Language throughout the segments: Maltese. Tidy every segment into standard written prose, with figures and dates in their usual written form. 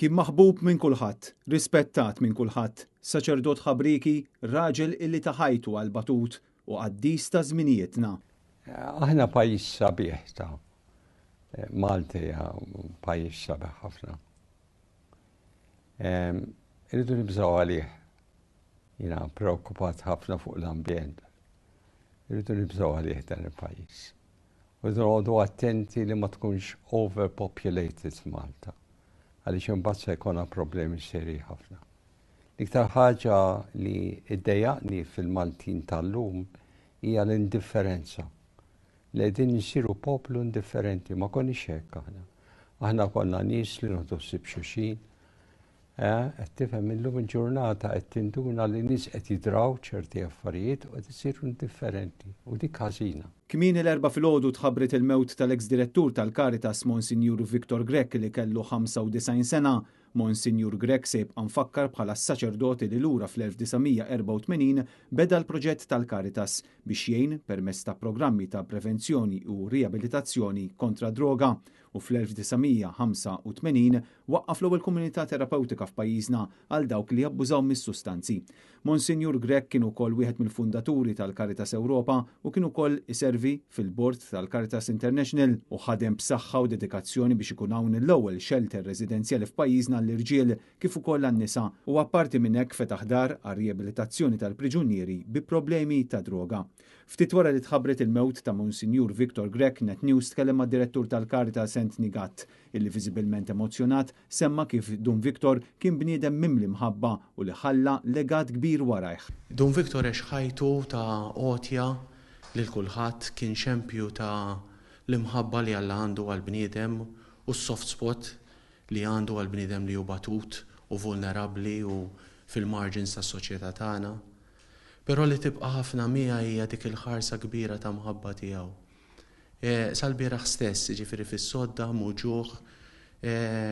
Kien maħbub minn kulħadd, rispettat minn kulħadd, saċerdot ħabriki, raġel illi taħajtu għal batut u għaddis ta' żminijietna. Aħna pajjiż sabiħ ta' Malti pajjiż sabiħ ħafna. Irridu nibżgħu għalih. Jiena preokkupat ħafna fuq l-ambjent. Irridu nibżgħu għalih dan il-pajjiż. U noqogħdu attenti li ma tkunx overpopulated Malta. Għaliex imbagħad se jkollna problemi seri ħafna. L-iktar ħaġa li iddejjaqni fil-Maltin tal-lum hija l-indifferenza. Li qegħdin nsiru poplu indifferenti, ma konniex hekk aħna. Aħna konna nies li noħdu ssib xulxin. Qed tifhem illum il-ġurnata qed tinduna li nies qed jidraw ċerti affarijiet u qed isiru indifferenti u dik ħażina. Kmieni l-4 filgħodu tħabbret il-mewt tal-eks direttur tal-Caritas Monsinjur Viktor Grek li kellu 95 sena. Monsinjur Grek se jibqa' mfakkar bħala s-saċerdoti li lura fl-1984 beda l-proġett tal-Caritas biex jgħin permezz ta' programmi ta' prevenzjoni u riabilitazzjoni kontra droga u fl-1985 waqqaf l-ewwel komunità terapeutika f'pajjiżna għal dawk li jabbużaw mis-sustanzi. Monsinjur Grek kien ukoll wieħed mill-fundaturi tal-Caritas Ewropa u kien ukoll iservi fil-bord tal-Caritas International u ħadem b'saħħa u dedikazzjoni biex ikun hawn l-ewwel shelter residenzjali f'pajjiżna l-irġiel kif ukoll għan-nisa u apparti minn hekk fetaħ dar għar-riabilitazzjoni tal-priġunieri bi problemi ta' droga. Ftit wara li tħabbret il-mewt ta' Monsinjur Viktor Grek, Net News tkellem mad-direttur tal-Caritas St. Nigat, illi viżibilment emozzjonat semma kif Dun Viktor kien bniedem mimli mħabba u li ħalla legat kbir warajh. Dun Viktor ħajtu ta' qotja lil kulħadd, kien xempju ta' l-imħabba li Alla għandu għall-bniedem u s-soft spot li għandu għall-bniedem li hu batut u vulnerabbli u fil-margins tas-soċjetà tagħna. Però li tibqa' ħafna miegħa hija dik il-ħarsa kbira ta' mħabba tiegħu. Sal-bieraħ stess, ġifieri fis-sodda muġuh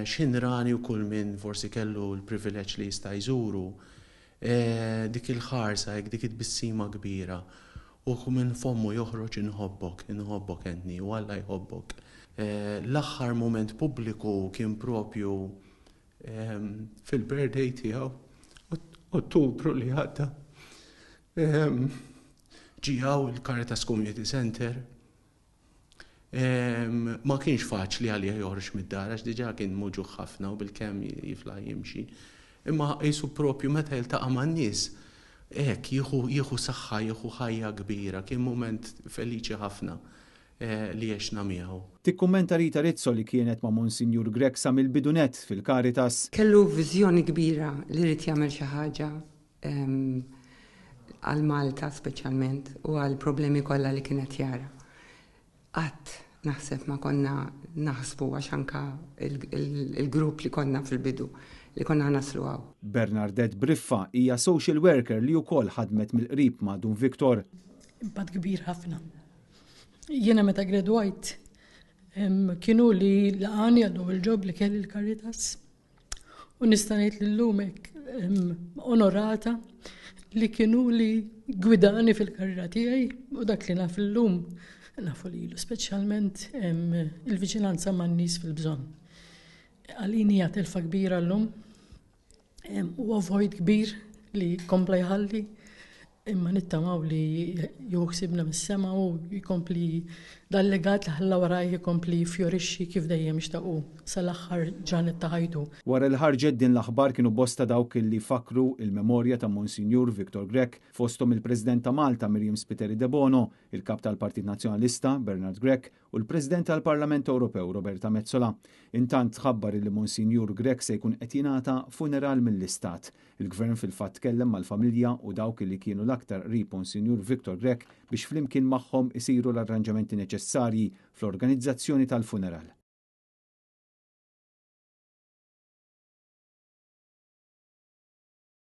x'inrani u kull min forsi kellu l-privileġġ li jista' jżuru. Dik il-ħarsa hekk dik it-bissima kbira. U minn fommu joħroġ inħobbok entni u Alla jħobbok. L-aħħar moment pubbliku kien propju fil-birthday tiegħu Ottubru li għadda. Ġiegħu il-Caritas Community Center. Ma kienx faċli għalih joħroġ mid-dar għax diġà kien muġuh ħafna u bil-kemm jifla jimxi. Imma qisu propju meta jiltaqa' man-nies hekk jieħu saħħa, jieħu ħajja kbira, kien mument feliċi ħafna li għexna miegħu. Tikkummenta Rita Rizzo li kienet ma' Monsinjur Grek sa mill-bidunet fil-Caritas. Kellu viżjoni kbira li rid jagħmel xi ħaġa għal Malta speċjalment u għal problemi kollha li kienet jara. Qatt naħseb ma konna naħsbu għax anka il-grupp li konna fil-bidu li konna naslu għaw. Bernadette Briffa hija social worker li wkoll ħadmet mill-qrib ma' Dun Viktor. Impatt kbir ħafna. Jiena meta gradwajt kienu li laqani għadu il-ġob li kelli l-Caritas u nista' ngħid lillum hekk onorata li kienu li gwidani fil-karriera tiegħi u dak li naf illum nafu lilu, speċjalment il-viċinanza man-nies fil-bżonn. Għalini hija telfa kbira llum u void kbir li kompla jħalli imma nittamaw li juħsibna mis-sema u jkompli dal-legat li ħalla waraj jkompli fjorixxi kif dejjem ixtaqu sal-aħħar ġranet ta' ħajtu. Wara li ħarġet din l-aħbar kienu bosta dawk li fakru il-memorja ta' Monsinjur Viktor Grek, fosthom il-President ta' Malta Miriam Spiteri de Bono, il-Kap tal-Partit Nazzjonalista Bernard Grek u l-President tal-Parlament Ewropew Roberta Metsola. Intant tħabbar li Monsinjur Grek se jkun qed jingħata funeral mill-Istat. Il-Gvern fil-fatt tkellem mal-familja u dawk li kienu l-aktar qrib Monsinjur Viktor Grek biex flimkien magħhom isiru l-arranġamenti neċessarji fl-organizzazzjoni tal-funeral.